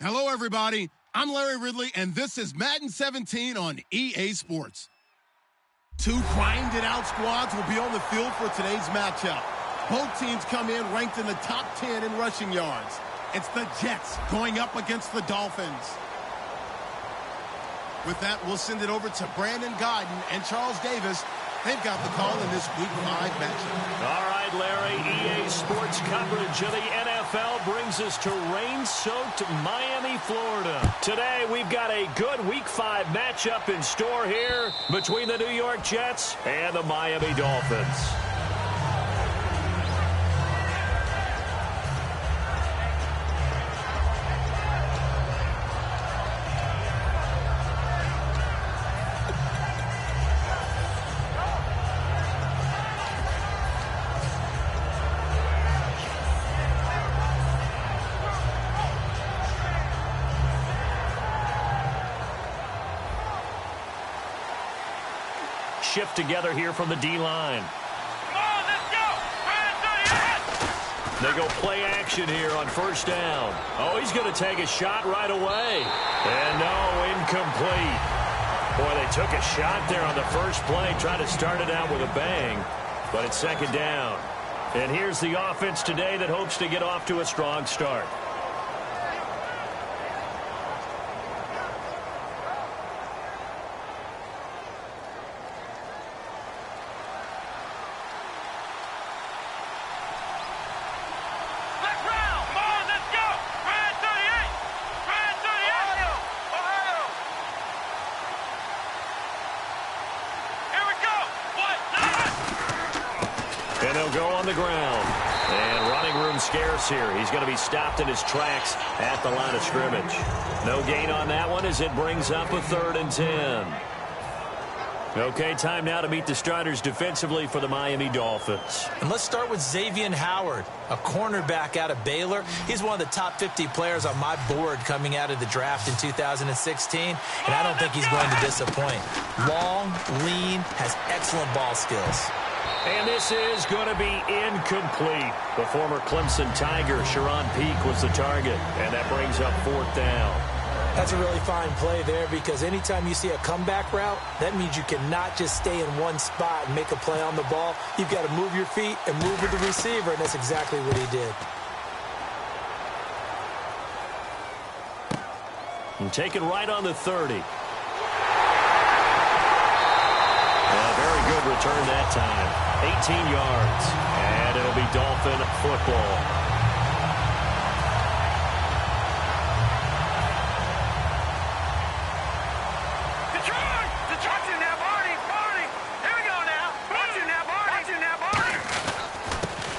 Hello, everybody. I'm Larry Ridley, and this is Madden 17 on EA Sports. Two grinded-out squads will be on the field for today's matchup. Both teams come in ranked in the top 10 in rushing yards. It's the Jets going up against the Dolphins. With that, we'll send it over to Brandon Godden and Charles Davis. They've got the call in this Week 5 matchup. All right, Larry, EA Sports coverage of the NFL brings us to rain-soaked Miami, Florida. Today, we've got a good Week 5 matchup in store here between the New York Jets and the Miami Dolphins. Shift together here from the D-line. They go play action here on first down. Oh, he's going to take a shot right away. And no, incomplete. Boy, they took a shot there on the first play, trying to start it out with a bang. But it's second down. And here's the offense today that hopes to get off to a strong start. And they'll go on the ground. And running room scarce here. He's going to be stopped in his tracks at the line of scrimmage. No gain on that one as it brings up a 3rd and 10. Okay, time now to meet the starters defensively for the Miami Dolphins. And let's start with Xavier Howard, a cornerback out of Baylor. He's one of the top 50 players on my board coming out of the draft in 2016, and I don't think he's going to disappoint. Long, lean, has excellent ball skills. And this is going to be incomplete. The former Clemson Tiger, Sharon Peak, was the target, and that brings up 4th down. That's a really fine play there because anytime you see a comeback route, that means you cannot just stay in one spot and make a play on the ball. You've got to move your feet and move with the receiver, and that's exactly what he did. And taken right on the 30. Very good return that time. 18 yards. And it'll be Dolphin football.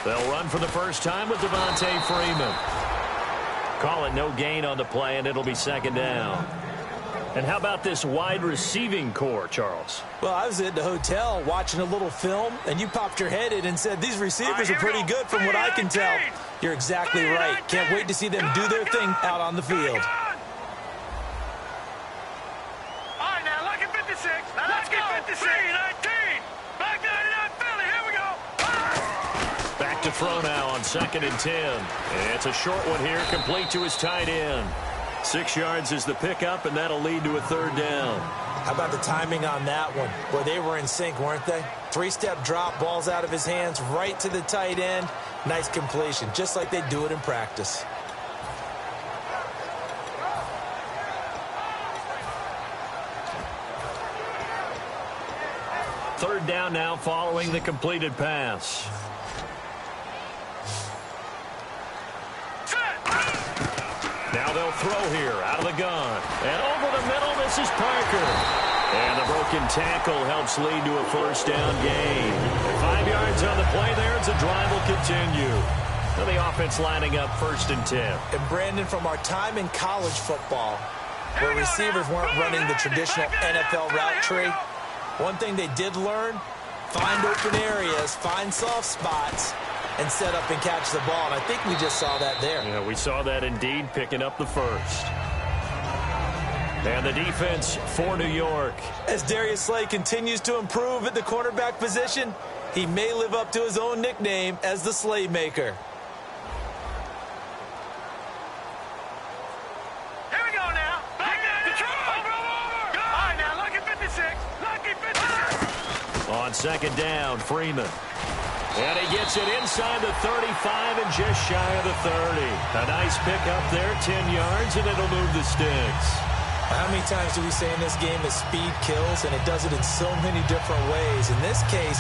They'll run for the first time with Devontae Freeman. Call it no gain on the play, and it'll be second down. And how about this wide receiving core, Charles? Well, I was at the hotel watching a little film, and you popped your head in and said, these receivers are pretty good from what I can tell. You're exactly right. Can't wait to see them do their thing out on the field. All right, now, look at 56. Let's get 56. 19. Back 99 Philly. Here we go. Back to throw now on 2nd and 10. It's a short one here, complete to his tight end. 6 yards is the pickup, and that'll lead to a 3rd down. How about the timing on that one? Boy, they were in sync, weren't they? 3-step drop, balls out of his hands, right to the tight end. Nice completion, just like they do it in practice. Third down now following the completed pass. Now they'll throw here out of the gun. And over the middle, this is Parker. And the broken tackle helps lead to a first down gain. 5 yards on the play there as the drive will continue. So the offense lining up 1st and 10. And Brandon, from our time in college football, where receivers weren't running the traditional NFL route tree, one thing they did learn, find open areas, find soft spots, and set up and catch the ball. And I think we just saw that there. Yeah, we saw that indeed, picking up the first. And the defense for New York. As Darius Slay continues to improve at the cornerback position, he may live up to his own nickname as the Slaymaker. On second down, Freeman. And he gets it inside the 35 and just shy of the 30. A nice pickup there, 10 yards, and it'll move the sticks. How many times do we say in this game that speed kills, and it does it in so many different ways? In this case,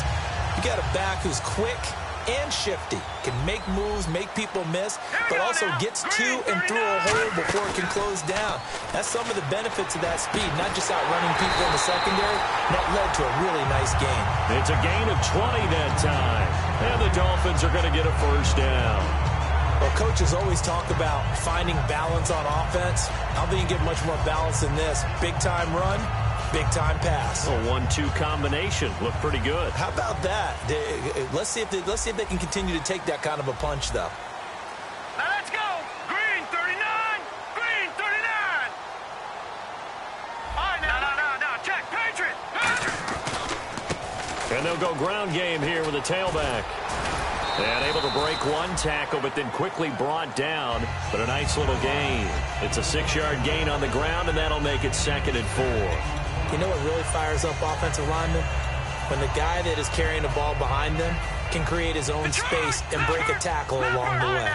you got a back who's quick and shifty, can make moves, make people miss, but also gets to and through a hole before it can close down. That's some of the benefits of that speed, not just outrunning people in the secondary. That led to a really nice gain. It's a gain of 20 that time, and the Dolphins are going to get a first down. Well, coaches always talk about finding balance on offense. I don't think you get much more balance than this. Big-time run, big-time pass. A 1-2 combination. Looked pretty good. How about that? Let's see if they can continue to take that kind of a punch, though. Now let's go. Green 39. Green 39. All right, now. Check. Patriot. And they'll go ground game here with a tailback. And able to break one tackle, but then quickly brought down. But a nice little gain. It's a 6-yard gain on the ground, and that'll make it 2nd and 4. You know what really fires up offensive linemen? When the guy that is carrying the ball behind them can create his own space and break a tackle along the way.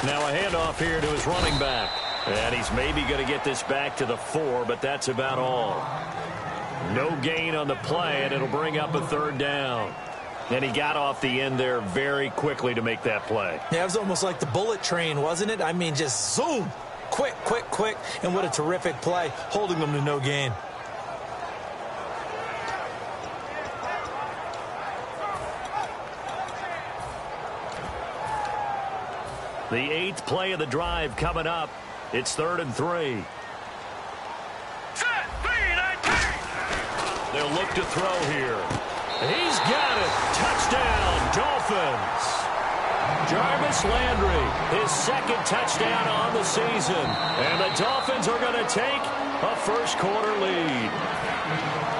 Now a handoff here to his running back. And he's maybe going to get this back to the 4, but that's about all. No gain on the play, and it'll bring up a 3rd down. And he got off the end there very quickly to make that play. Yeah, it was almost like the bullet train, wasn't it? I mean, just zoom. Quick. And what a terrific play, holding them to no gain. The 8th play of the drive coming up. It's 3rd and 3. Set. 3-19. They'll look to throw here. He's got it. Touchdown, Dolphins. Jarvis Landry, his 2nd touchdown on the season. And the Dolphins are going to take a first-quarter lead.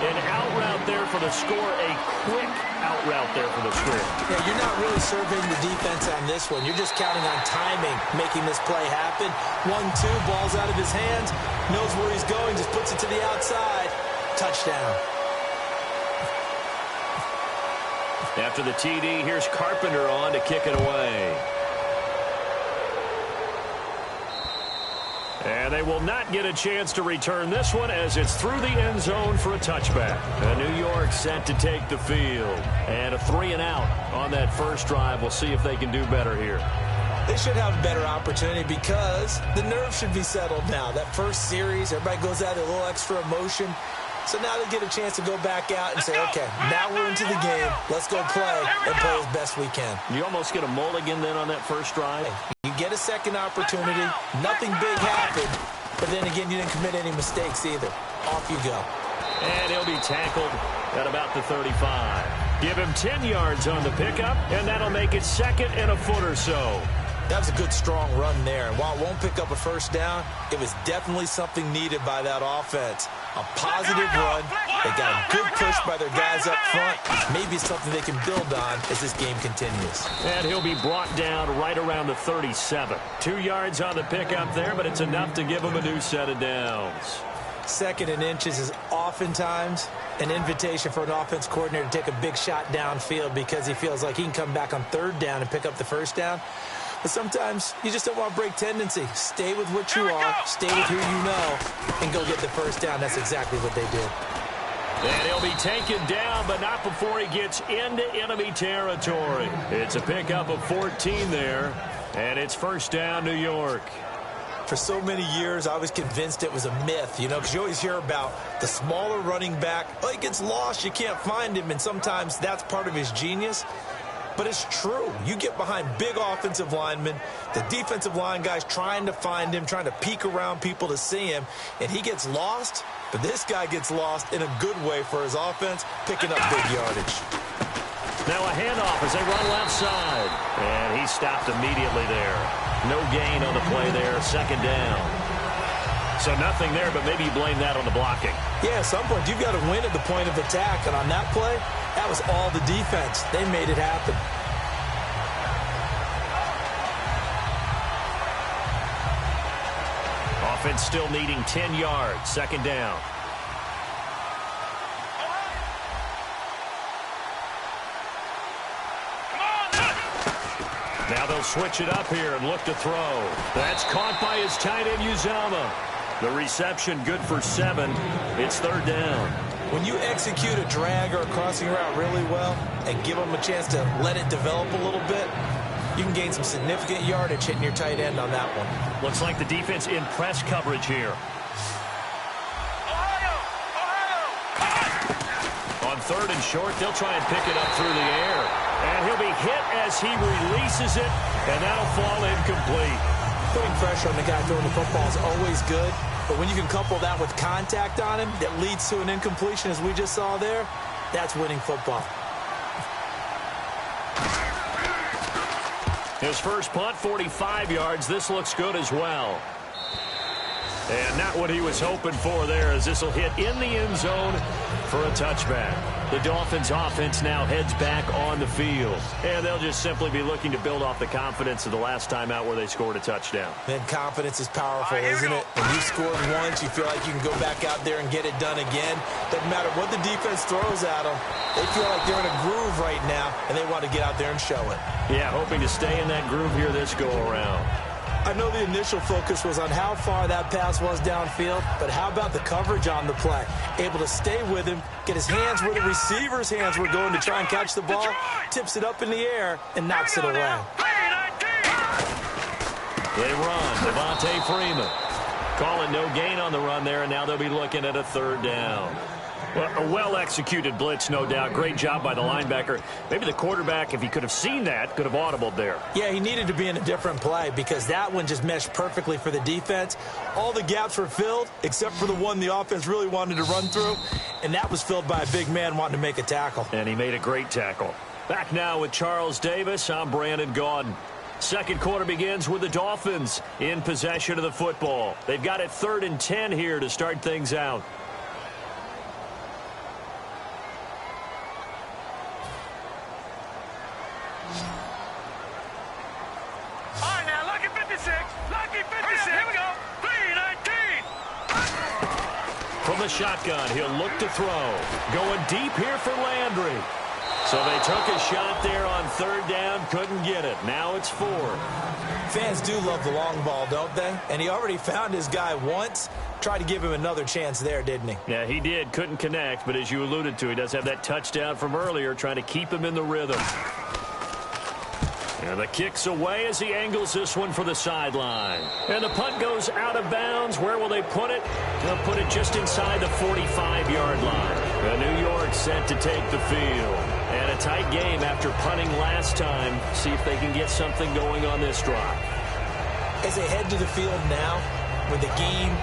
An out route there for the score, a quick out route there for the score. Yeah, you're not really surveying the defense on this one. You're just counting on timing, making this play happen. 1-2, ball's out of his hands, knows where he's going, just puts it to the outside. Touchdown. After the TD, here's Carpenter on to kick it away. And they will not get a chance to return this one as it's through the end zone for a touchback. And New York set to take the field. And a 3-and-out on that first drive. We'll see if they can do better here. They should have a better opportunity because the nerves should be settled now. That first series, everybody goes out with a little extra emotion. So now they get a chance to go back out and say, okay, now we're into the game. Let's go play and play as best we can. You almost get a mulligan then on that first drive. You get a second opportunity. Nothing big happened. But then again, you didn't commit any mistakes either. Off you go. And he'll be tackled at about the 35. Give him 10 yards on the pickup, and that'll make it 2nd and a foot or so. That was a good, strong run there. And while it won't pick up a first down, it was definitely something needed by that offense. A positive run. They got a good push by their guys up front. Maybe it's something they can build on as this game continues. And he'll be brought down right around the 37. 2 yards on the pickup there, but it's enough to give him a new set of downs. 2nd and inches is oftentimes an invitation for an offense coordinator to take a big shot downfield because he feels like he can come back on 3rd down and pick up the first down. But sometimes you just don't want to break tendency. Stay with what you are, stay with who you know, and go get the first down. That's exactly what they did. And he'll be taken down, but not before he gets into enemy territory. It's a pickup of 14 there, and it's first down, New York. For so many years, I was convinced it was a myth, you know, because you always hear about the smaller running back. Oh, he gets lost, you can't find him, and sometimes that's part of his genius. But it's true. You get behind big offensive linemen, the defensive line guys trying to find him, trying to peek around people to see him, and he gets lost. But this guy gets lost in a good way for his offense, picking up big yardage. Now a handoff as they run left side. And he stopped immediately there. No gain on the play there, 2nd down. So nothing there, but maybe you blame that on the blocking. Yeah, at some point, you've got to win at the point of attack. And on that play, that was all the defense. They made it happen. offense still needing 10 yards. Second down. Now they'll switch it up here and look to throw. That's caught by his tight end, Uzama. The reception good for 7. It's third down. When you execute a drag or a crossing route really well and give them a chance to let it develop a little bit, you can gain some significant yardage hitting your tight end on that one. Looks like the defense in press coverage here. On third and short, they'll try and pick it up through the air. And he'll be hit as he releases it, and that'll fall incomplete. Putting pressure on the guy throwing the football is always good, but when you can couple that with contact on him that leads to an incompletion, as we just saw there, that's winning football. His first punt, 45 yards. This looks good as well. And not what he was hoping for there, as this will hit in the end zone for a touchback. The Dolphins offense now heads back on the field. And they'll just simply be looking to build off the confidence of the last time out where they scored a touchdown. Man, confidence is powerful, isn't it? When you scored once, you feel like you can go back out there and get it done again. Doesn't matter what the defense throws at them. They feel like they're in a groove right now, and they want to get out there and show it. Yeah, hoping to stay in that groove here this go-around. I know the initial focus was on how far that pass was downfield, but how about the coverage on the play? Able to stay with him, get his hands where the receiver's hands were going to try and catch the ball, tips it up in the air, and knocks it away. They run. Devontae Freeman calling no gain on the run there, and now they'll be looking at a third down. Well, a well-executed blitz, no doubt. Great job by the linebacker. Maybe the quarterback, if he could have seen that, could have audibled there. Yeah, he needed to be in a different play because that one just meshed perfectly for the defense. All the gaps were filled except for the one the offense really wanted to run through, and that was filled by a big man wanting to make a tackle. And he made a great tackle. Back now with Charles Davis, I'm Brandon Gaudin. Second quarter begins with the Dolphins in possession of the football. They've got it 3rd and 10 here to start things out. From the shotgun, he'll look to throw. Going deep here for Landry. So they took a shot there on third down, couldn't get it. Now it's 4. Fans do love the long ball, don't they? And he already found his guy once. Tried to give him another chance there, didn't he? Yeah, he did. Couldn't connect, but as you alluded to, he does have that touchdown from earlier, trying to keep him in the rhythm. And the kick's away as he angles this one for the sideline. And the punt goes out of bounds. Where will they put it? They'll put it just inside the 45-yard line. And New York set to take the field. And a tight game after punting last time. See if they can get something going on this drive. As they head to the field now, with the game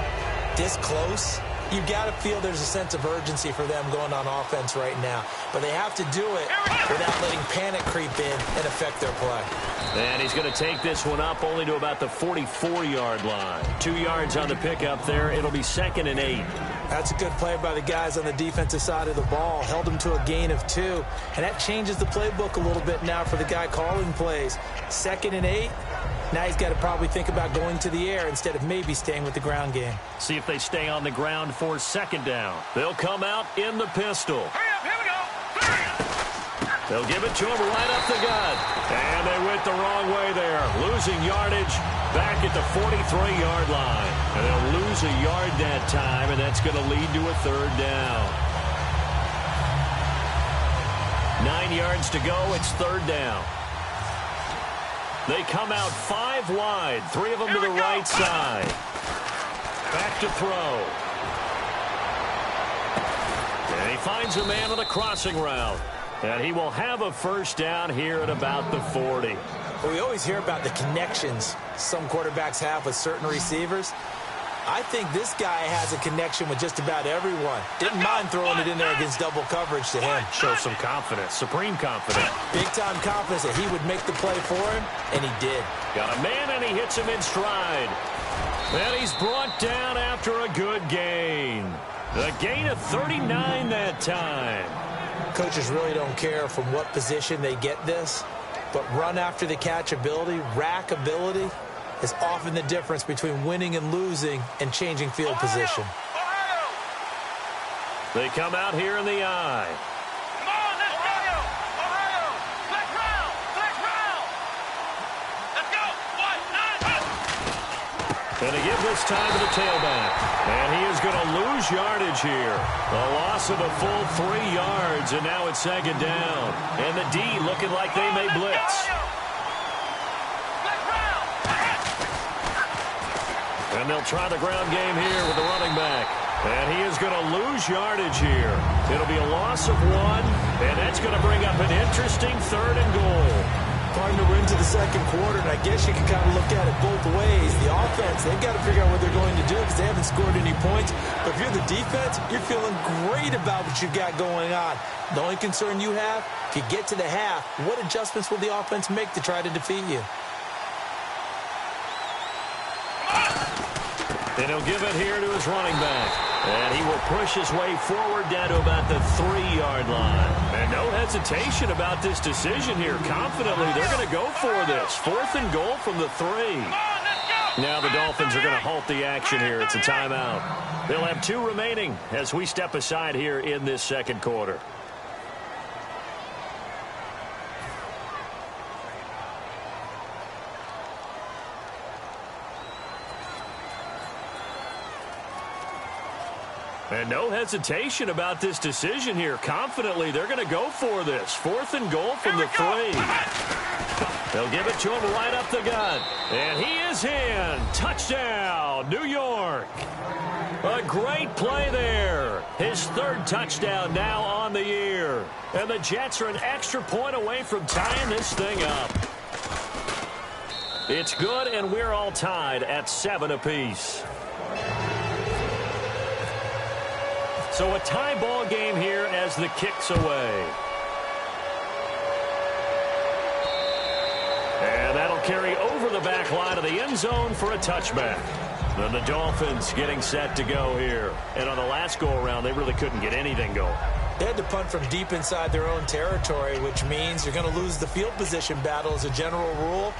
this close, you got to feel there's a sense of urgency for them going on offense right now. But they have to do it without letting panic creep in and affect their play. And he's going to take this one up only to about the 44-yard line. 2 yards on the pickup there. It'll be 2nd and 8. That's a good play by the guys on the defensive side of the ball. Held them to a gain of 2. And that changes the playbook a little bit now for the guy calling plays. 2nd and 8. Now he's got to probably think about going to the air instead of maybe staying with the ground game. See if they stay on the ground for 2nd down. They'll come out in the pistol. Hurry up, here we go. They'll give it to him right up the gut. And they went the wrong way there. Losing yardage back at the 43-yard line. And they'll lose a yard that time, and that's going to lead to a 3rd down. 9 yards to go. It's 3rd down. They come out 5 wide, 3 of them to the right side. Back to throw. And he finds a man on the crossing route. And he will have a 1st down here at about the 40. Well, we always hear about the connections some quarterbacks have with certain receivers. I think this guy has a connection with just about everyone. Didn't mind throwing it in there against double coverage to him. Shows some confidence, supreme confidence. Big-time confidence that he would make the play for him, and he did. Got a man, and he hits him in stride. And he's brought down after a good gain. The gain of 39 that time. Coaches really don't care from what position they get this, but run after the catch ability, rack ability, is often the difference between winning and losing and changing field position. They come out here in the eye. Come on, let's go! Ohio! Flex round! Flex round! Let's go! 1, 9, And they give this time to the tailback. And he is going to lose yardage here. A loss of a full 3 yards, and now it's second down. And the D looking like they may blitz. And they'll try the ground game here with the running back. And he is going to lose yardage here. It'll be a loss of 1, and that's going to bring up an interesting 3rd and goal. Partner, we're into the second quarter, and I guess you can kind of look at it both ways. The offense, they've got to figure out what they're going to do because they haven't scored any points. But if you're the defense, you're feeling great about what you've got going on. The only concern you have, if you get to the half, what adjustments will the offense make to try to defeat you? And he'll give it here to his running back. And he will push his way forward down to about the 3-yard line. And no hesitation about this decision here. Confidently, they're going to go for this. 4th and goal from the 3. Now the Dolphins are going to halt the action here. It's a timeout. They'll have 2 remaining as we step aside here in this second quarter. And no hesitation about this decision here. Confidently, they're going to go for this. 4th and goal from the 3. They'll give it to him right up the gut. And he is in. Touchdown, New York. A great play there. His 3rd touchdown now on the year. And the Jets are an extra point away from tying this thing up. It's good, and we're all tied at 7 apiece. So a tie ball game here as the kick's away. And that'll carry over the back line of the end zone for a touchback. Then the Dolphins getting set to go here. And on the last go-around, they really couldn't get anything going. They had to punt from deep inside their own territory, which means you're going to lose the field position battle as a general rule.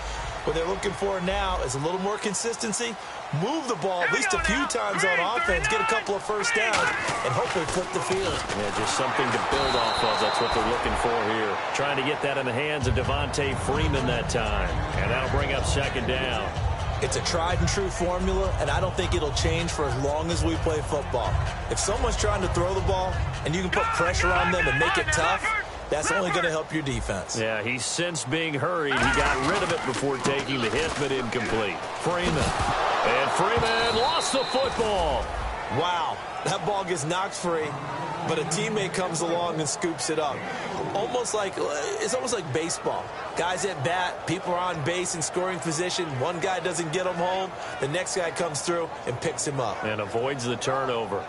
What they're looking for now is a little more consistency, move the ball at least a few times on offense, get a couple of first downs, and hopefully flip the field. Yeah, just something to build off of. That's what they're looking for here. Trying to get that in the hands of Devontae Freeman that time. And that'll bring up second down. It's a tried-and-true formula, and I don't think it'll change for as long as we play football. If someone's trying to throw the ball and you can put pressure on them and make it tough, that's only going to help your defense. Yeah, he's since being hurried. He got rid of it before taking the hit, but incomplete. Freeman. And Freeman lost the football. Wow, that ball gets knocked free, but a teammate comes along and scoops it up. It's almost like baseball. Guys at bat, people are on base in scoring position. One guy doesn't get him home. The next guy comes through and picks him up. And avoids the turnover.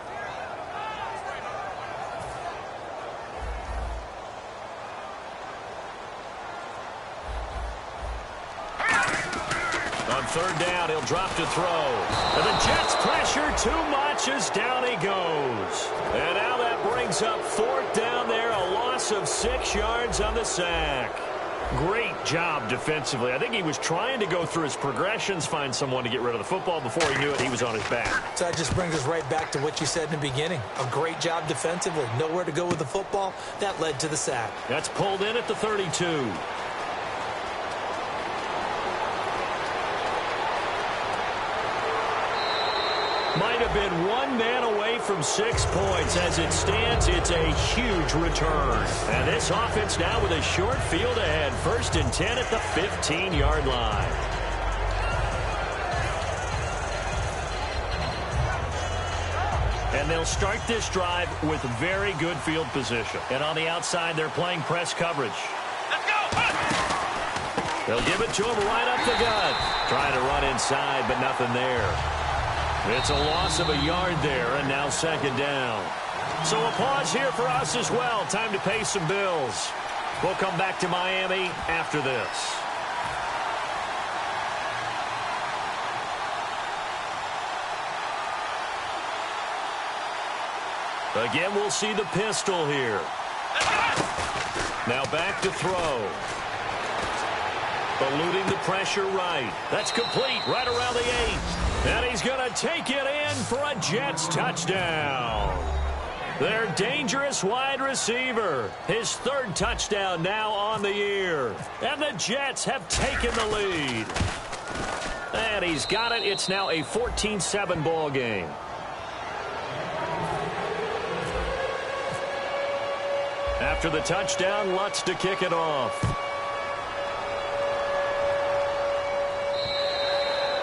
On 3rd down, he'll drop to throw. And the Jets pressure too much as down he goes. And now that brings up 4th down there, a loss of 6 yards on the sack. Great job defensively. I think he was trying to go through his progressions, find someone to get rid of the football. Before he knew it, he was on his back. So that just brings us right back to what you said in the beginning. A great job defensively. Nowhere to go with the football. That led to the sack. That's pulled in at the 32. Might have been one man away from 6 points. As it stands, it's a huge return. And this offense now with a short field ahead. 1st and 10 at the 15-yard line. And they'll start this drive with very good field position. And on the outside, they're playing press coverage. Let's go! They'll give it to him right up the gut. Trying to run inside, but nothing there. It's a loss of a yard there, and now second down. So a pause here for us as well. Time to pay some bills. We'll come back to Miami after this. Again, we'll see the pistol here. Now back to throw. Eluding the pressure right. That's complete right around the 8. And he's going to take it in for a Jets touchdown. Their dangerous wide receiver. His 3rd touchdown now on the year. And the Jets have taken the lead. And he's got it. It's now a 14-7 ball game. After the touchdown, Lutz to kick it off.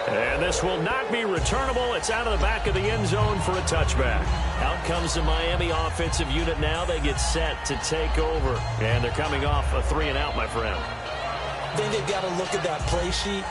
And this will not be returnable. It's out of the back of the end zone for a touchback. Out comes the Miami offensive unit now. They get set to take over. And they're coming off a 3-and-out, my friend. I think they've got to look at that play sheet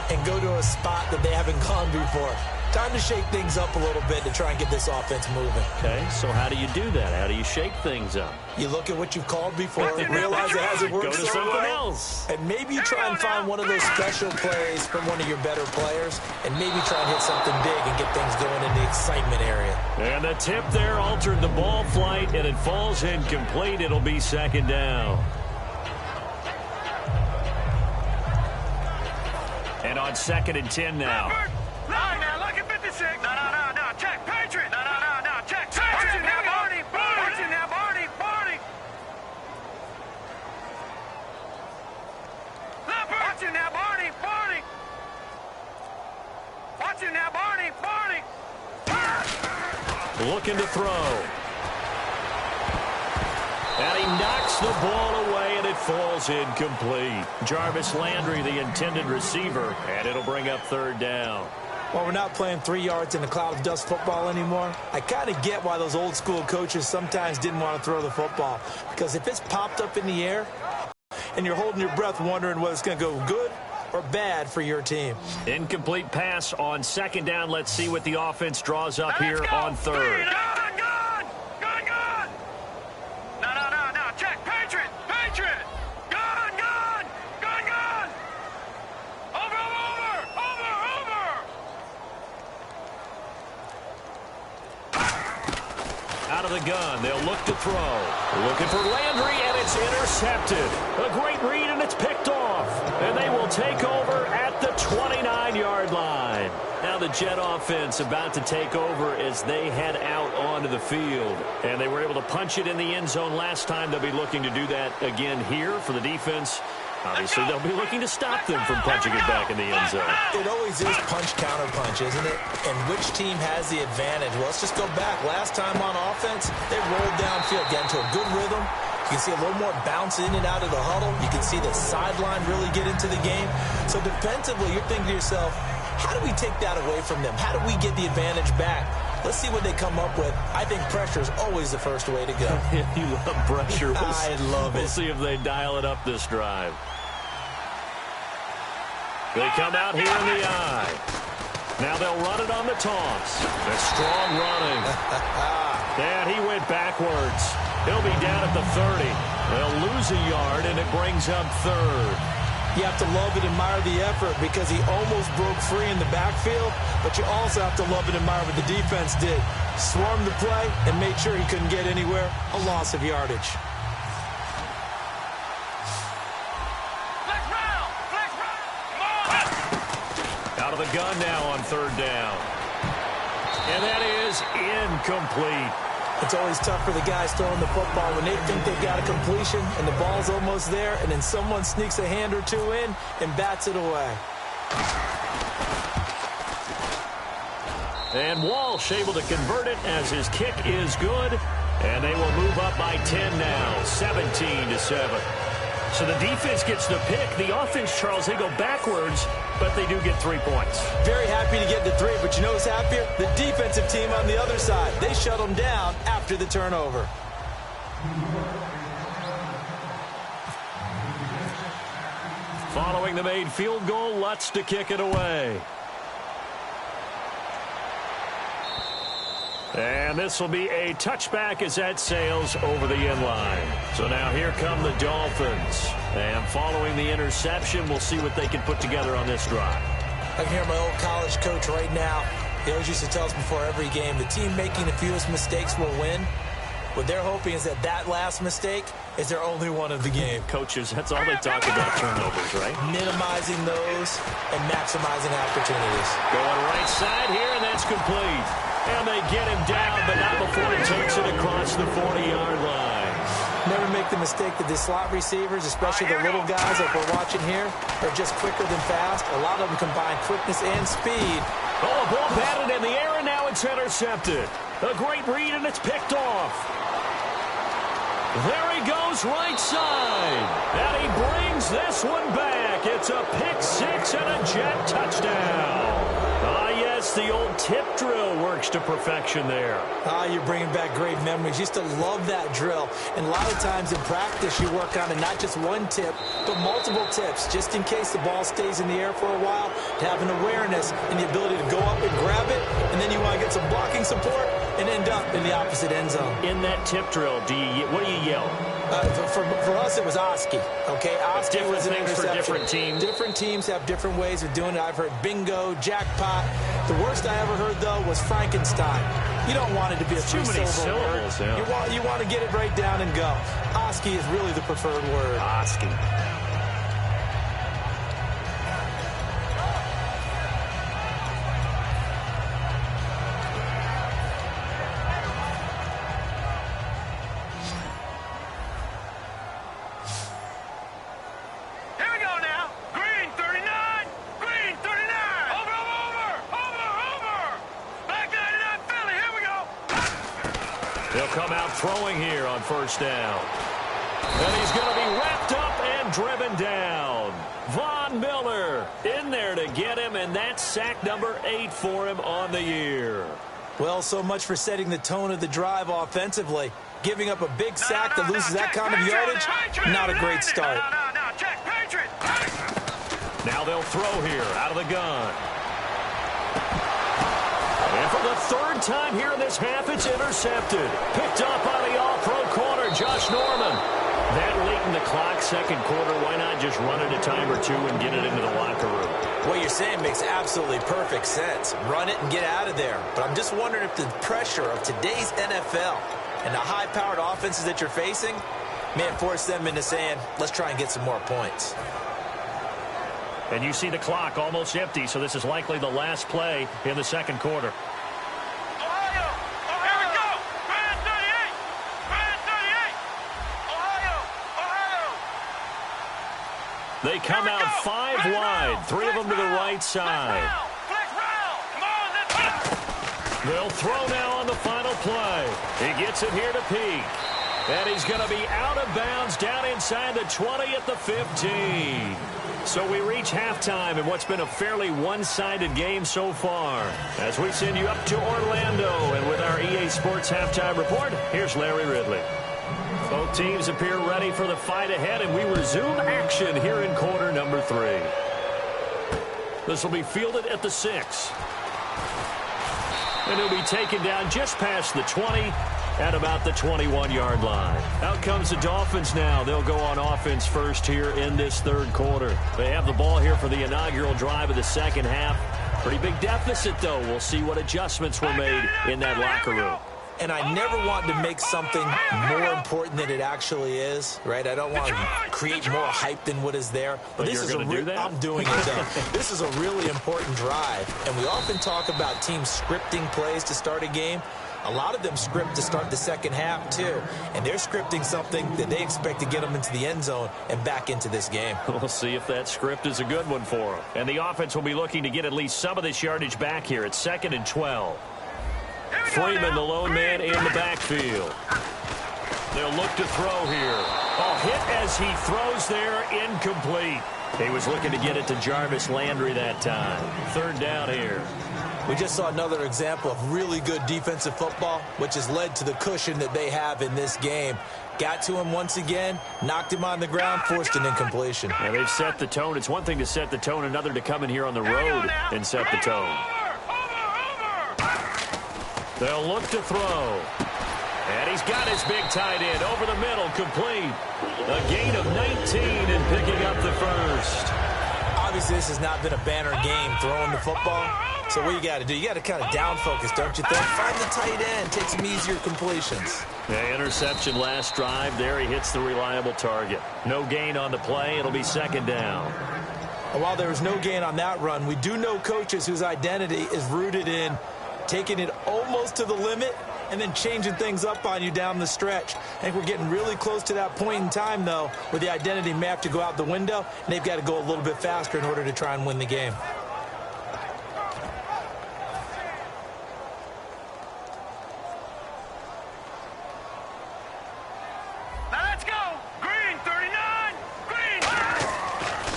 and go to a spot that they haven't gone before. Time to shake things up a little bit to try and get this offense moving. Okay, so how do you do that? How do you shake things up? You look at what you've called before, realize it hasn't worked so something well, else. and maybe you try and find one of those special plays from one of your better players, and maybe try and hit something big and get things going in the excitement area. And the tip there altered the ball flight, and it falls incomplete. It'll be 2nd down. And on 2nd and 10 now. Line now, look at 56. No, check, Patriot. No, check. Patriot, now, Barney. Patriot, now, Barney. Watch him now, Barney. Watch him now, Barney. Looking to throw. And he knocks the ball away, and it falls incomplete. Jarvis Landry, the intended receiver, and it'll bring up 3rd down. Well, we're not playing 3 yards in a cloud of dust football anymore. I kind of get why those old school coaches sometimes didn't want to throw the football. Because if it's popped up in the air and you're holding your breath wondering whether it's going to go good or bad for your team. Incomplete pass on 2nd down. Let's see what the offense draws up here on 3rd. Good. No, check, Patriot. Good. Over. Out of the gun, they'll look to throw. Looking for Landry, and it's intercepted. A great read, and it's picked off. And they will take over at the 29-yard line. Now the Jet offense about to take over as they head out onto the field. And they were able to punch it in the end zone last time. They'll be looking to do that again here for the defense. Obviously, they'll be looking to stop them from punching it back in the end zone. It always is punch-counter-punch, isn't it? And which team has the advantage? Well, let's just go back. Last time on offense, they rolled downfield, get into a good rhythm. You can see a little more bounce in and out of the huddle. You can see the sideline really get into the game. So defensively, you're thinking to yourself, how do we take that away from them? How do we get the advantage back? Let's see what they come up with. I think pressure is always the first way to go. You love pressure. I love it. We'll see if they dial it up this drive. They come out here in the eye. Now they'll run it on the toss. That's strong running. And he went backwards. He'll be down at the 30. They'll lose a yard, and it brings up 3rd. You have to love and admire the effort because he almost broke free in the backfield, but you also have to love and admire what the defense did. Swarmed the play and made sure he couldn't get anywhere. A loss of yardage. Out of the gun now on 3rd down. And that is incomplete. It's always tough for the guys throwing the football when they think they've got a completion and the ball's almost there, and then someone sneaks a hand or two in and bats it away. And Walsh able to convert it as his kick is good. And they will move up by 10 now, 17-7. So the defense gets the pick. The offense, Charles, they go backwards, but they do get 3 points. Very happy to get the 3, but you know who's happier? The defensive team on the other side. They shut them down after the turnover. Following the made field goal, Lutz to kick it away. And this will be a touchback as that sails over the end line. So now here come the Dolphins. And following the interception, we'll see what they can put together on this drive. I can hear my old college coach right now. He always used to tell us before every game, the team making the fewest mistakes will win. What they're hoping is that last mistake is their only one of the game. Coaches, that's all they talk about, turnovers, right? Minimizing those and maximizing opportunities. Going right side here, and that's complete. And they get him down, but not before he takes it across the 40-yard line. Never make the mistake that the slot receivers, especially the little guys like we're watching here, are just quicker than fast. A lot of them combine quickness and speed. Oh, a ball batted in the air, and now it's intercepted. A great read, and it's picked off. There he goes right side. And he brings this one back. It's a pick six and a jet touchdown. Ah, yes, the old tip drill works to perfection there. Ah, you're bringing back great memories. Used to love that drill. And a lot of times in practice, you work on it, not just one tip, but multiple tips, just in case the ball stays in the air for a while, to have an awareness and the ability to go up and grab it, and then you want to get some blocking support and end up in the opposite end zone. In that tip drill, what do you yell? For us, it was Oski. Okay, Oski was an interception. For different teams. Different teams have different ways of doing it. I've heard bingo, jackpot. The worst I ever heard, though, was Frankenstein. You don't want it to be a three-syllable word. Yeah. You want to get it right down and go. Oski is really the preferred word. Oski. He'll come out throwing here on first down. And he's going to be wrapped up and driven down. Von Miller in there to get him, and that's sack number 8 for him on the year. Well, so much for setting the tone of the drive offensively. Giving up a big sack that loses that kind of yardage, not a great start. Now they'll throw here out of the gun. And for the third time here in this half, it's intercepted. Picked up by the all-pro corner, Josh Norman. That late in the clock, second quarter, why not just run it a time or two and get it into the locker room? What you're saying makes absolutely perfect sense. Run it and get out of there. But I'm just wondering if the pressure of today's NFL and the high-powered offenses that you're facing may force them into saying, let's try and get some more points. And you see the clock almost empty, so this is likely the last play in the second quarter. Ohio! Here we go! Brand 38! Brand 38! Ohio! They come out 5 wide, 3 of them to the right side. They'll throw now on the final play. He gets it here to Peak. And he's going to be out of bounds down inside the 20 at the 15. So we reach halftime in what's been a fairly one-sided game so far. As we send you up to Orlando, and with our EA Sports Halftime Report, here's Larry Ridley. Both teams appear ready for the fight ahead, and we resume action here in quarter number 3. This will be fielded at the 6. And he'll be taken down just past the 20 at about the 21-yard line. Out comes the Dolphins now. They'll go on offense first here in this third quarter. They have the ball here for the inaugural drive of the second half. Pretty big deficit, though. We'll see what adjustments were made in that locker room. And I never want to make something more important than it actually is, right? I don't want to create more hype than what is there. But this is going to do that? I'm doing it, though. This is a really important drive. And we often talk about teams scripting plays to start a game. A lot of them script to start the second half, too. And they're scripting something that they expect to get them into the end zone and back into this game. We'll see if that script is a good one for them. And the offense will be looking to get at least some of this yardage back here. It's 2nd and 12. Freeman, the lone man, in the backfield. They'll look to throw here. Oh, hit as he throws there, incomplete. He was looking to get it to Jarvis Landry that time. 3rd down here. We just saw another example of really good defensive football, which has led to the cushion that they have in this game. Got to him once again, knocked him on the ground, forced an incompletion. And they've set the tone. It's one thing to set the tone, another to come in here on the road and set the tone. They'll look to throw. And he's got his big tight end over the middle, complete. A gain of 19 and picking up the first. Obviously, this has not been a banner game throwing the football, So what you got to do, you got to kind of down focus, don't you think? Find the tight end, take some easier completions. Yeah, interception last drive. There he hits the reliable target. No gain on the play. It'll be second down. While there was no gain on that run, we do know coaches whose identity is rooted in taking it almost to the limit and then changing things up on you down the stretch. I think we're getting really close to that point in time, though, where the identity may have to go out the window, and they've got to go a little bit faster in order to try and win the game.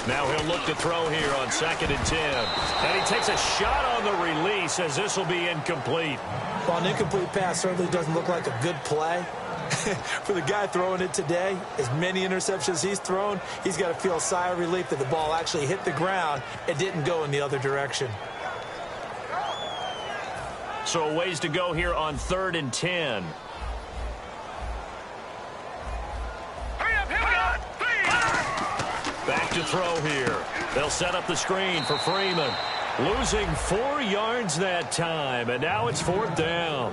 Now he'll look to throw here on 2nd and 10. And he takes a shot on the release as this will be incomplete. Well, an incomplete pass certainly doesn't look like a good play. For the guy throwing it today, as many interceptions he's thrown, he's got to feel a sigh of relief that the ball actually hit the ground and didn't go in the other direction. So a ways to go here on 3rd and 10. Back to throw here. They'll set up the screen for Freeman. Losing 4 yards that time, and now it's 4th down.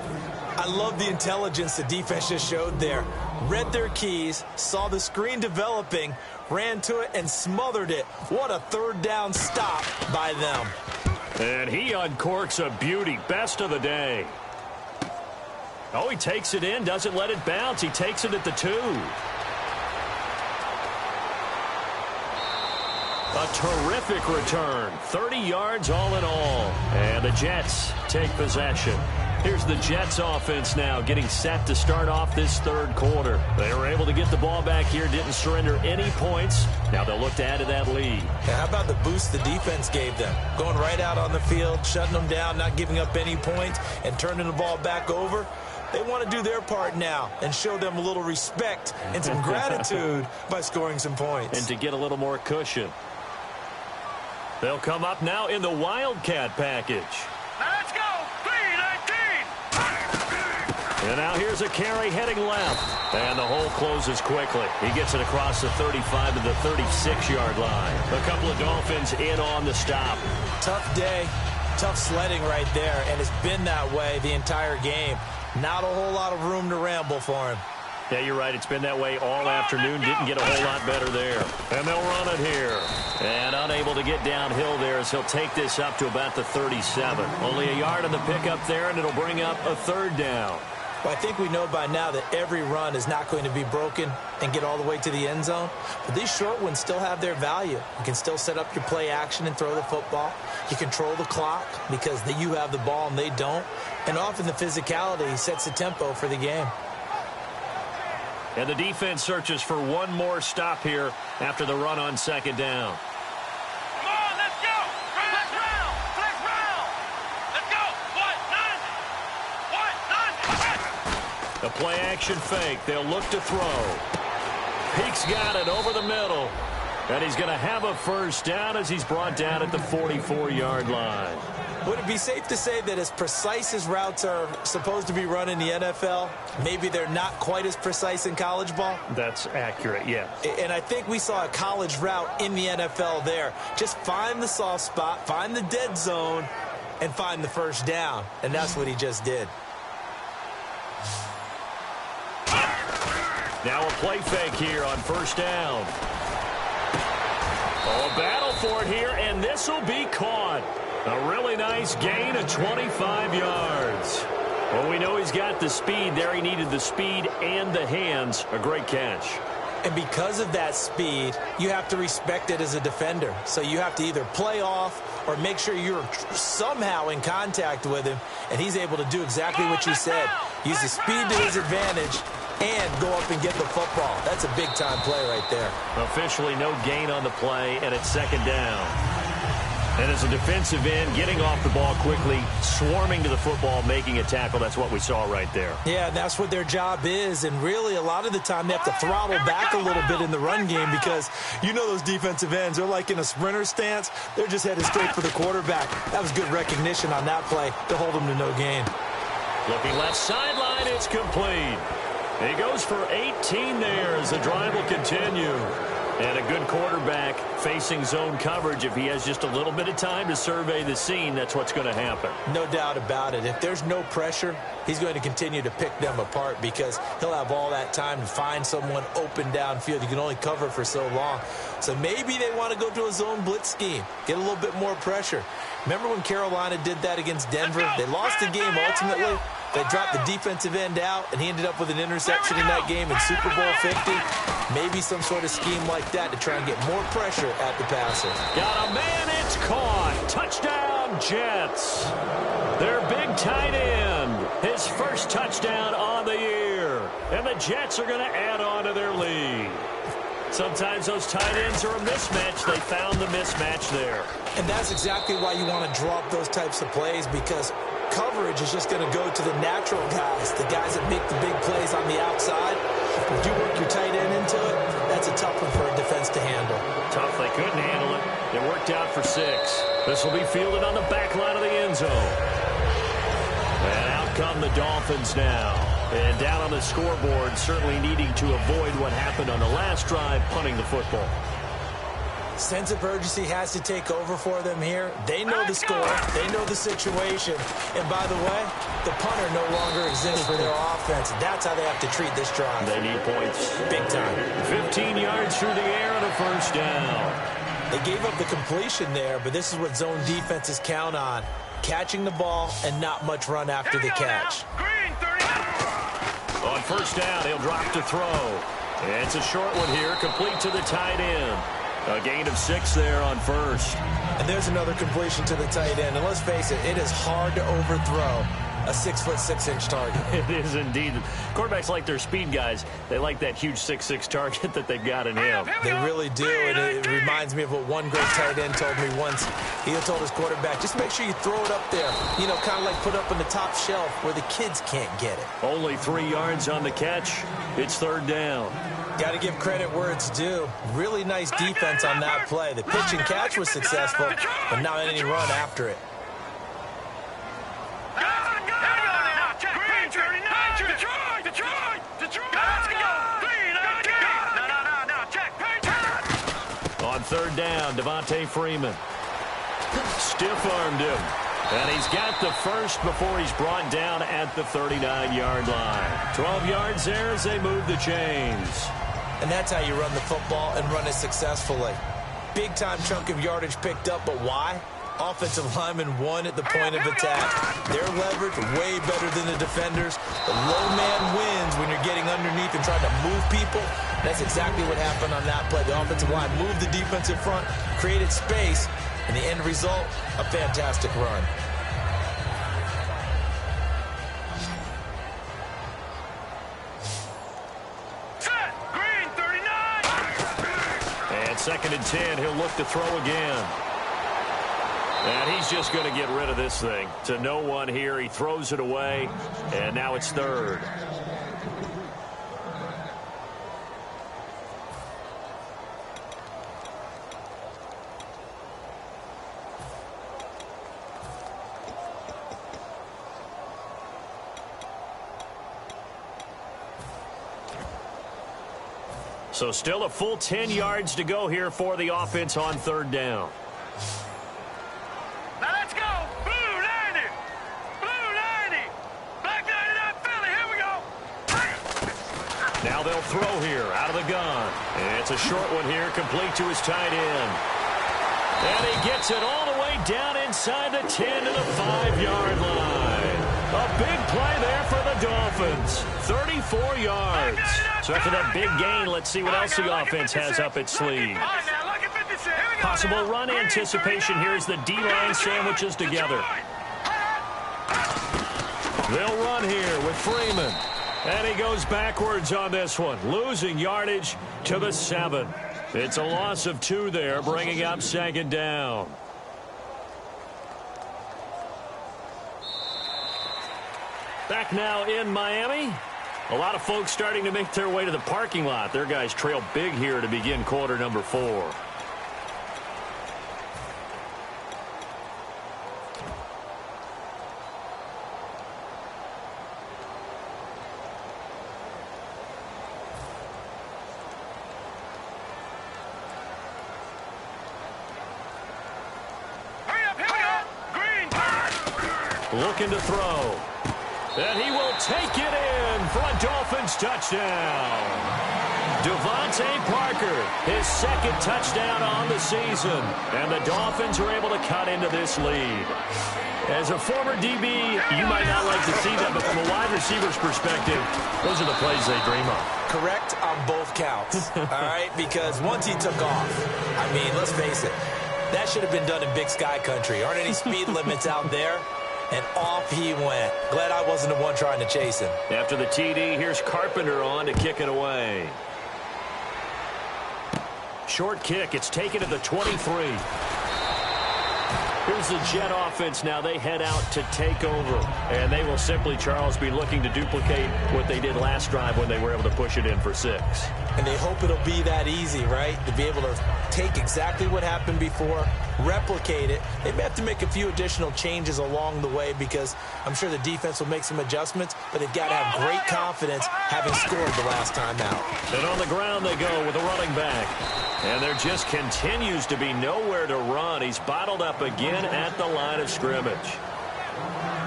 I love the intelligence the defense just showed there. Read their keys, saw the screen developing, ran to it, and smothered it. What a 3rd down stop by them. And he uncorks a beauty. Best of the day. Oh, he takes it in, doesn't let it bounce. He takes it at the 2. A terrific return. 30 yards all in all. And the Jets take possession. Here's the Jets offense now getting set to start off this 3rd quarter. They were able to get the ball back here, didn't surrender any points. Now they'll look to add to that lead. How about the boost the defense gave them? Going right out on the field, shutting them down, not giving up any points, and turning the ball back over. They want to do their part now and show them a little respect and some gratitude by scoring some points. And to get a little more cushion. They'll come up now in the Wildcat package. Let's go! 3-19! And now here's a carry heading left. And the hole closes quickly. He gets it across the 35 to the 36-yard line. A couple of Dolphins in on the stop. Tough day, tough sledding right there, and it's been that way the entire game. Not a whole lot of room to ramble for him. Yeah, you're right. It's been that way all afternoon. Didn't get a whole lot better there. And they'll run it here. And unable to get downhill there as he'll take this up to about the 37. Only a yard on the pickup there, and it'll bring up a 3rd down. Well, I think we know by now that every run is not going to be broken and get all the way to the end zone. But these short ones still have their value. You can still set up your play action and throw the football. You control the clock because you have the ball and they don't. And often the physicality sets the tempo for the game. And the defense searches for one more stop here after the run on 2nd down. Come on, let's go! Let's round! Let's round! Let's go! What? A play-action fake. They'll look to throw. Peek's got it over the middle. And he's going to have a 1st down as he's brought down at the 44-yard line. Would it be safe to say that as precise as routes are supposed to be run in the NFL, maybe they're not quite as precise in college ball? That's accurate, yeah. And I think we saw a college route in the NFL there. Just find the soft spot, find the dead zone, and find the 1st down. And that's what he just did. Now a play fake here on 1st down. Oh, a battle for it here, and this will be caught. A really nice gain of 25 yards. Well, we know he's got the speed there. He needed the speed and the hands. A great catch. And because of that speed, you have to respect it as a defender. So you have to either play off or make sure you're somehow in contact with him. And he's able to do exactly what you said. Use the speed to his advantage and go up and get the football. That's a big-time play right there. Officially no gain on the play, and it's 2nd down. And as a defensive end, getting off the ball quickly, swarming to the football, making a tackle. That's what we saw right there. Yeah, that's what their job is. And really, a lot of the time, they have to throttle back a little bit in the run game because you know those defensive ends, they're like in a sprinter stance. They're just headed straight for the quarterback. That was good recognition on that play to hold them to no gain. Looking left sideline, it's complete. He goes for 18 there as the drive will continue. And a good quarterback facing zone coverage, if he has just a little bit of time to survey the scene, that's what's going to happen. No doubt about it. If there's no pressure, he's going to continue to pick them apart because he'll have all that time to find someone open downfield. You can only cover for so long. So maybe they want to go to a zone blitz scheme, get a little bit more pressure. Remember when Carolina did that against Denver? They lost the game ultimately. They dropped the defensive end out, and he ended up with an interception in that game in Super Bowl 50. Maybe some sort of scheme like that to try and get more pressure at the passer. Got a man, it's caught. Touchdown, Jets. Their big tight end, his first touchdown on the year. And the Jets are going to add on to their lead. Sometimes those tight ends are a mismatch. They found the mismatch there. And that's exactly why you want to drop those types of plays, because coverage is just going to go to the natural guys, the guys that make the big plays on the outside. If you work your tight end into it, that's a tough one for a defense to handle. Tough, they couldn't handle it. It worked out for 6. This will be fielded on the back line of the end zone. And out come the Dolphins now. And down on the scoreboard, certainly needing to avoid what happened on the last drive, punting the football. Sense of urgency has to take over for them here. They know the score. They know the situation. And by the way, the punter no longer exists for their offense. That's how they have to treat this drive. They need points. Big time. 15 yards through the air and a first down. They gave up the completion there, but this is what zone defenses count on. Catching the ball and not much run after the catch. On first down, he'll drop to throw. It's a short one here, complete to the tight end. A gain of 6 there on first. And there's another completion to the tight end. And let's face it, it is hard to overthrow a 6'6" target. It is indeed. Quarterbacks like their speed guys. They like that huge 6'6" target that they've got in him. They really do, and it reminds me of what one great tight end told me once. He told his quarterback, just make sure you throw it up there. You know, kind of like put up on the top shelf where the kids can't get it. Only 3 yards on the catch. It's third down. Got to give credit where it's due. Really nice defense on that play. The pitch and catch was successful, but not any run after it. On third down, Devontae Freeman. Stiff-armed him. And he's got the first before he's brought down at the 39-yard line. 12 yards there as they move the chains. And that's how you run the football and run it successfully. Big-time chunk of yardage picked up, but why? Offensive lineman won at the point of attack. Their leverage way better than the defenders. The low man wins when you're getting underneath and trying to move people. That's exactly what happened on that play. The offensive line moved the defensive front, created space, and the end result, a fantastic run. And 2nd and 10, he'll look to throw again. And he's just going to get rid of this thing. To no one here, he throws it away, and now it's third. So still a full 10 yards to go here for the offense on third down. Now let's go. Blue 90. Blue 90. Black 99 Philly. Here we go. Now they'll throw here out of the gun. And it's a short one here, complete to his tight end. And he gets it all the way down inside the 10 to the 5-yard line. A big play there for the Dolphins. 34 yards. So after that big gain, let's see what else the offense has up its sleeve. Possible run anticipation here as the D-line sandwiches together. They'll run here with Freeman. And he goes backwards on this one, losing yardage to the 7. It's a loss of 2 there, bringing up 2nd down. Back now in Miami. A lot of folks starting to make their way to the parking lot. Their guys trail big here to begin quarter number 4. looking to throw. And he will take it in for a Dolphins touchdown. Devontae Parker, his second touchdown on the season. And the Dolphins are able to cut into this lead. As a former DB, you might not like to see that, but from a wide receiver's perspective, those are the plays they dream of. Correct on both counts, all right? Because once he took off, I mean, let's face it, that should have been done in Big Sky country. Aren't any speed limits out there? And off he went. Glad I wasn't the one trying to chase him. After the TD, here's Carpenter on to kick it away. Short kick. It's taken at the 23. Here's the Jet offense now. They head out to take over. And they will simply, Charles, be looking to duplicate what they did last drive when they were able to push it in for 6. And they hope it'll be that easy, right? To be able to take exactly what happened before, replicate it. They may have to make a few additional changes along the way because I'm sure the defense will make some adjustments, but they've got to have great confidence having scored the last time out. And on the ground they go with a running back. And there just continues to be nowhere to run. He's bottled up again at the line of scrimmage.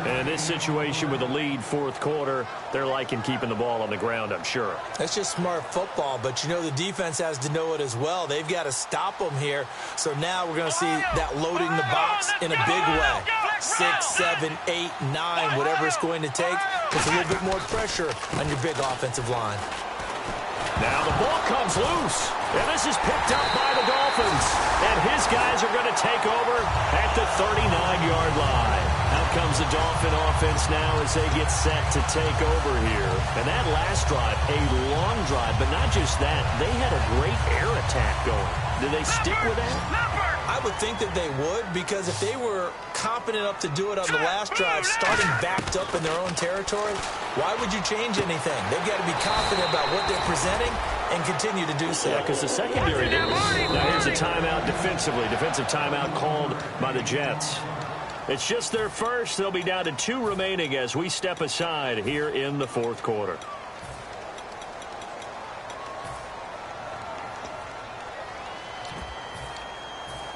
And in this situation with the lead fourth quarter, they're liking keeping the ball on the ground, I'm sure. That's just smart football, but you know the defense has to know it as well. They've got to stop them here. So now we're going to see that loading the box in a big way. 6, 7, 8, 9, whatever it's going to take. Puts a little bit more pressure on your big offensive line. Now the ball comes loose, and this is picked up by the Dolphins. And his guys are going to take over at the 39-yard line. Out comes the Dolphin offense now as they get set to take over here. And that last drive, a long drive, but not just that. They had a great air attack going. Did they stick with that? I would think that they would, because if they were confident enough to do it on the last drive, starting backed up in their own territory, why would you change anything? They've got to be confident about what they're presenting and continue to do so. Yeah, because the secondary did. Now here's a timeout defensively. Defensive timeout called by the Jets. It's just their first. They'll be down to 2 remaining as we step aside here in the fourth quarter.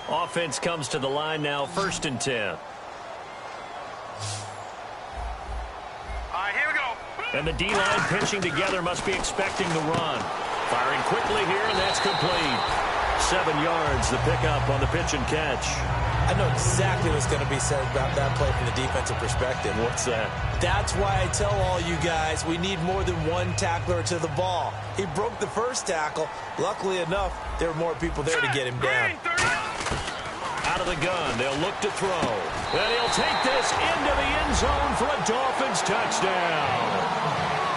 Offense comes to the line now, 1st and 10. All right, here we go. And the D-line pinching together, must be expecting the run. Firing quickly here, and that's complete. 7 yards, the pickup on the pitch and catch. I know exactly what's going to be said about that play from the defensive perspective. What's that? That's why I tell all you guys we need more than one tackler to the ball. He broke the first tackle. Luckily enough, there were more people there to get him down. Out of the gun, they'll look to throw. And he'll take this into the end zone for a Dolphins touchdown.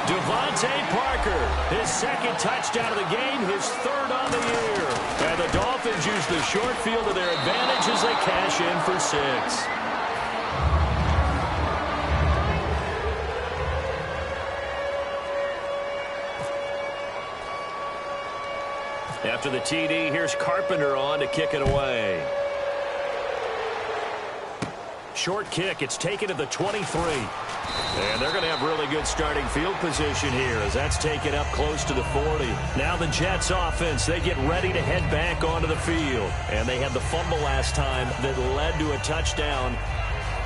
Devontae Parker, his second touchdown of the game, his 3rd on the year. And the Dolphins use the short field to their advantage as they cash in for 6. After the TD, here's Carpenter on to kick it away. Short kick. It's taken at the 23. And they're going to have really good starting field position here as that's taken up close to the 40. Now the Jets offense, they get ready to head back onto the field. And they had the fumble last time that led to a touchdown.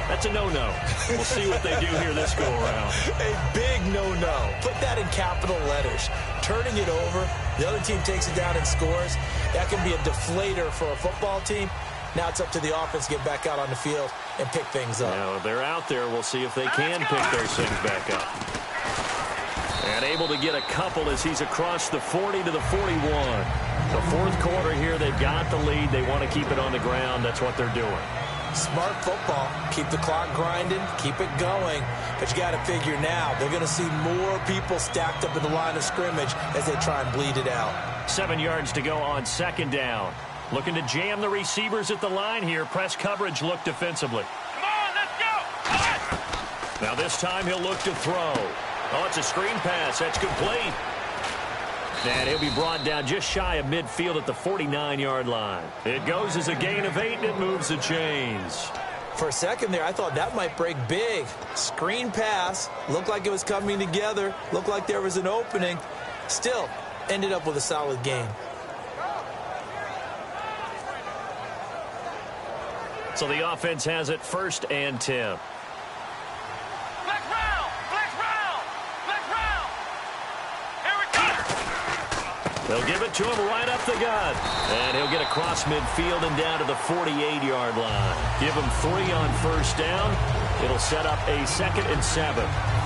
That's a no-no. We'll see what they do here this go-around. A big no-no. Put that in capital letters. Turning it over, the other team takes it down and scores. That can be a deflator for a football team. Now it's up to the offense to get back out on the field and pick things up. Now they're out there. We'll see if they can pick those things back up. And able to get a couple as he's across the 40 to the 41. The fourth quarter here, they've got the lead. They want to keep it on the ground. That's what they're doing. Smart football. Keep the clock grinding. Keep it going. But you got to figure now, they're going to see more people stacked up in the line of scrimmage as they try and bleed it out. 7 yards to go on 2nd down. Looking to jam the receivers at the line here. Press coverage look defensively. Come on, let's go. Now this time he'll look to throw. Oh, it's a screen pass. That's complete. And he'll be brought down just shy of midfield at the 49-yard line. It goes as a gain of 8, and it moves the chains. For a second there, I thought that might break big. Screen pass. Looked like it was coming together. Looked like there was an opening. Still, ended up with a solid gain. So the offense has it 1st and 10. They'll give it to him right up the gut. And he'll get across midfield and down to the 48-yard line. Give him 3 on first down. It'll set up a 2nd and 7.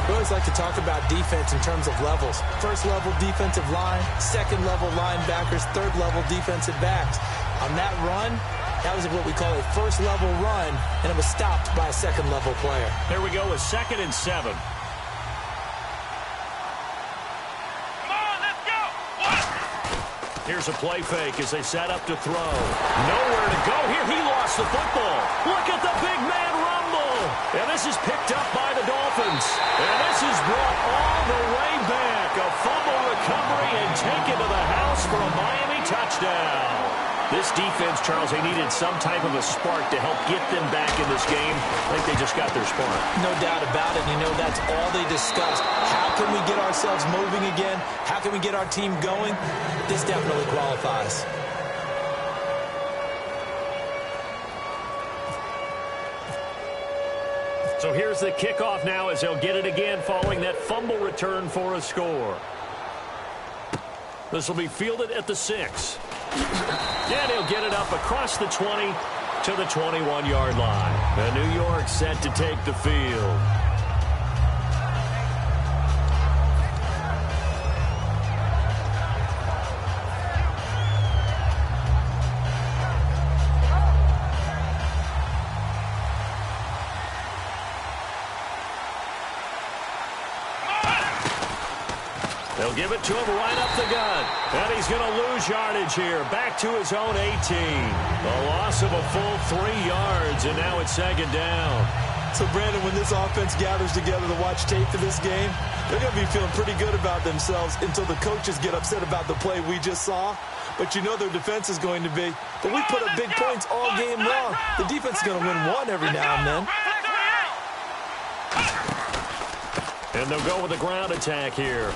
We always like to talk about defense in terms of levels. First level defensive line, second level linebackers, third level defensive backs. On that run, that was what we call a first level run, and it was stopped by a second level player. Here we go with 2nd and 7. Here's a play fake as they set up to throw. Nowhere to go here. He lost the football. Look at the big man rumble. And this is picked up by the Dolphins. And this is brought all the way back. A fumble recovery and taken to the house for a Miami touchdown. This defense, Charles, they needed some type of a spark to help get them back in this game. I think they just got their spark. No doubt about it. You know, that's all they discussed. How can we get ourselves moving again? How can we get our team going? This definitely qualifies. So here's the kickoff now as they'll get it again following that fumble return for a score. This will be fielded at the 6. And he'll get it up across the 20 to the 21-yard line. And New York set to take the field. They'll give it to him right up the gut. And he's going to lose yardage here. Back to his own 18. A loss of a full 3 yards, and now it's 2nd down. So, Brandon, when this offense gathers together to watch tape for this game, they're going to be feeling pretty good about themselves until the coaches get upset about the play we just saw. But you know their defense is going to be. But we put up big points all game long. The defense is going to win one every now and then. And they'll go with a ground attack here.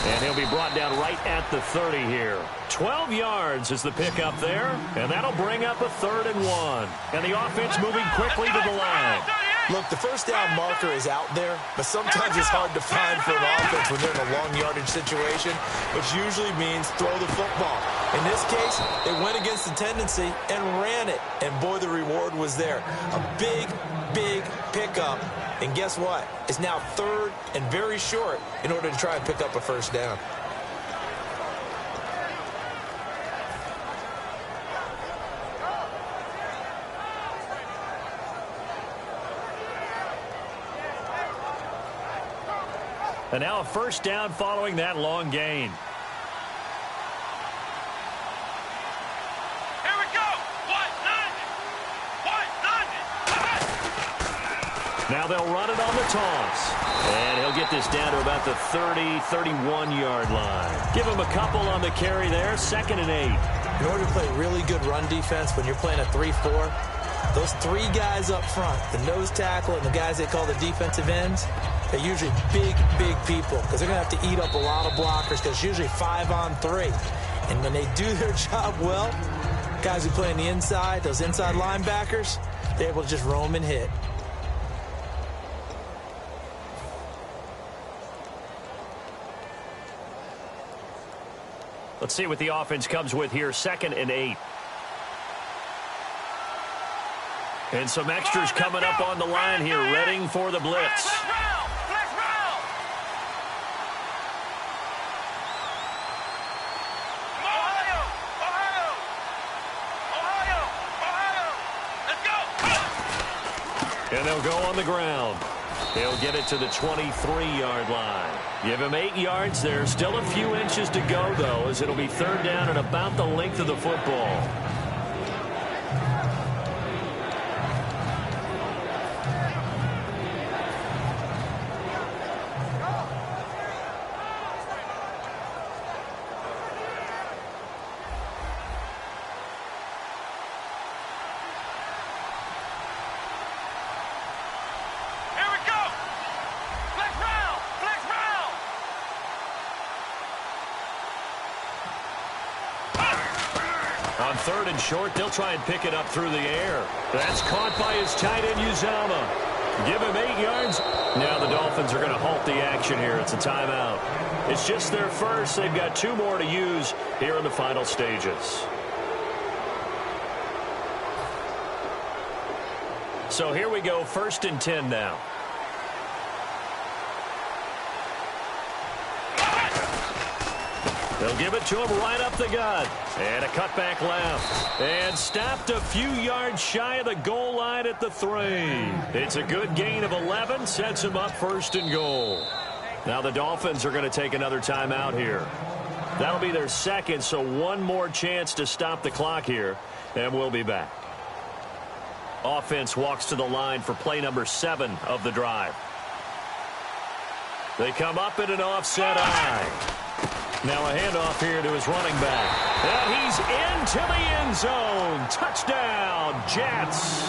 And he'll be brought down right at the 30 here. 12 yards is the pickup there. And that'll bring up a 3rd and 1. And the offense moving quickly to the line. Look, the first down marker is out there, but sometimes it's hard to find for an offense when they're in a long yardage situation, which usually means throw the football. In this case, they went against the tendency and ran it. And boy, the reward was there. A big, big pickup. And guess what? It's now 3rd and very short in order to try and pick up a first down. And now a first down following that long gain. Here we go. Now they'll run it on the toss. And he'll get this down to about the 30, 31-yard line. Give him a couple on the carry there. 2nd and 8. In order to play really good run defense when you're playing a 3-4, those 3 guys up front, the nose tackle and the guys they call the defensive ends, they're usually big, big people because they're going to have to eat up a lot of blockers because it's usually 5 on 3. And when they do their job well, guys who play on the inside, those inside linebackers, they're able to just roam and hit. Let's see what the offense comes with here. 2nd and 8. And some extras coming up on the line here, readying for the blitz. And they'll go on the ground. He'll get it to the 23-yard line. Give him 8 yards there. Still a few inches to go, though, as it'll be 3rd down and about the length of the football. On 3rd and short, they'll try and pick it up through the air. That's caught by his tight end, Uzama. Give him 8 yards. Now the Dolphins are going to halt the action here. It's a timeout. It's just their first. They've got 2 more to use here in the final stages. So here we go, 1st and 10 now. They'll give it to him right up the gut. And a cutback left. And stopped a few yards shy of the goal line at the 3. It's a good gain of 11. Sets him up 1st and goal. Now the Dolphins are going to take another timeout here. That'll be their 2nd, so 1 more chance to stop the clock here. And we'll be back. Offense walks to the line for play number 7 of the drive. They come up in an offset eye. Now a handoff here to his running back. And he's into the end zone. Touchdown, Jets.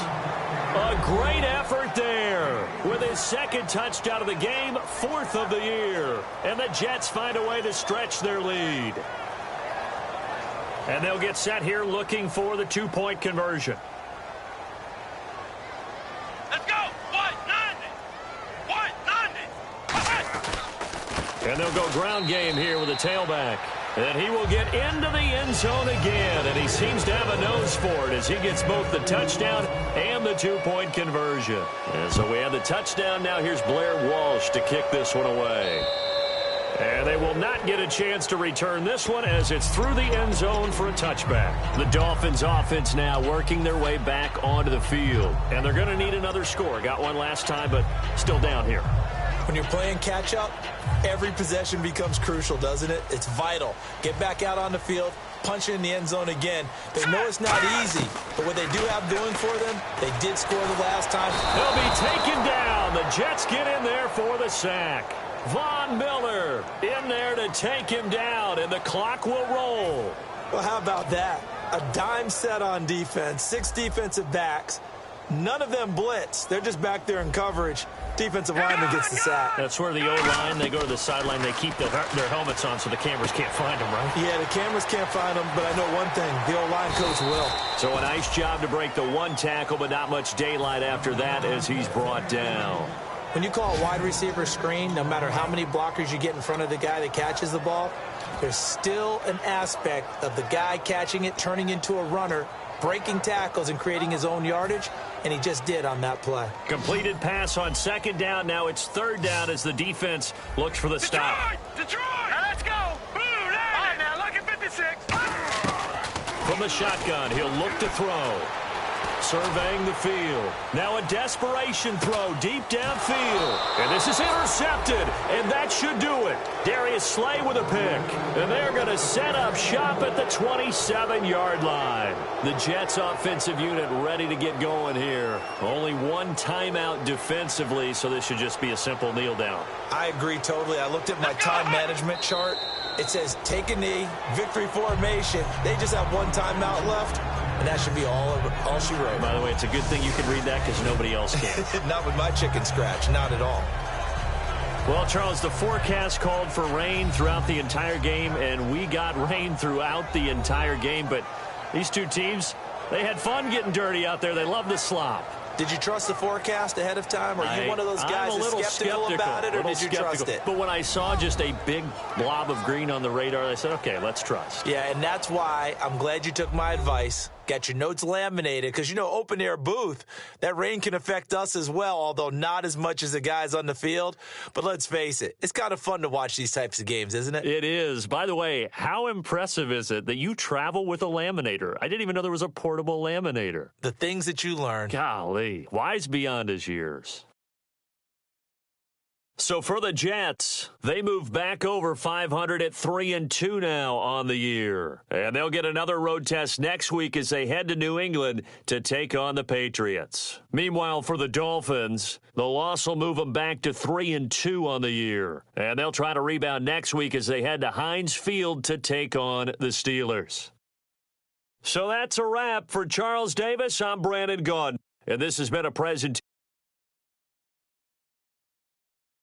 A great effort there with his 2nd touchdown of the game, 4th of the year. And the Jets find a way to stretch their lead. And they'll get set here looking for the 2-point conversion. And they'll go ground game here with a tailback. And he will get into the end zone again. And he seems to have a nose for it as he gets both the touchdown and the 2-point conversion. And so we have the touchdown. Now here's Blair Walsh to kick this one away. And they will not get a chance to return this one as it's through the end zone for a touchback. The Dolphins offense now working their way back onto the field. And they're going to need another score. Got one last time, but still down here. When you're playing catch-up, every possession becomes crucial, doesn't it? It's vital. Get back out on the field, punch it in the end zone again. They know it's not easy, but what they do have going for them, they did score the last time. They'll be taken down. The Jets get in there for the sack. Von Miller in there to take him down, and the clock will roll. Well, how about that? A dime set on defense, 6 defensive backs. None of them blitz. They're just back there in coverage. Defensive lineman gets the sack. That's where the O-line, they go to the sideline, they keep their helmets on so the cameras can't find them, right? Yeah, the cameras can't find them, but I know one thing. The O-line coach will. So a nice job to break the 1 tackle, but not much daylight after that as he's brought down. When you call a wide receiver screen, no matter how many blockers you get in front of the guy that catches the ball, there's still an aspect of the guy catching it, turning into a runner, breaking tackles and creating his own yardage, and he just did on that play. Completed pass on 2nd down. Now it's 3rd down as the defense looks for the stop. Detroit! Now let's go! Blue, all right, now look at 56. From the shotgun, he'll look to throw. Surveying the field. Now a desperation throw deep downfield. And this is intercepted, and that should do it. Darius Slay with a pick. And they're going to set up shop at the 27-yard line. The Jets offensive unit ready to get going here. Only 1 timeout defensively, so this should just be a simple kneel down. I agree totally. I looked at my time management chart. It says take a knee, victory formation. They just have 1 timeout left. And that should be all she wrote. By the way, it's a good thing you can read that because nobody else can. Not with my chicken scratch. Not at all. Well, Charles, the forecast called for rain throughout the entire game, and we got rain throughout the entire game. But these 2 teams, they had fun getting dirty out there. They love the slop. Did you trust the forecast ahead of time? Are you one of those guys that's skeptical about it, or did you trust it? But when I saw just a big blob of green on the radar, I said, okay, let's trust. Yeah, and that's why I'm glad you took my advice. Got your notes laminated because, you know, open-air booth, that rain can affect us as well, although not as much as the guys on the field. But let's face it, it's kind of fun to watch these types of games, isn't it? It is. By the way, how impressive is it that you travel with a laminator? I didn't even know there was a portable laminator. The things that you learn. Golly, wise beyond his years. So for the Jets, they move back over 500 at 3-2 now on the year. And they'll get another road test next week as they head to New England to take on the Patriots. Meanwhile, for the Dolphins, the loss will move them back to 3-2 on the year. And they'll try to rebound next week as they head to Heinz Field to take on the Steelers. So that's a wrap for Charles Davis. I'm Brandon Gaudin, and this has been a presentation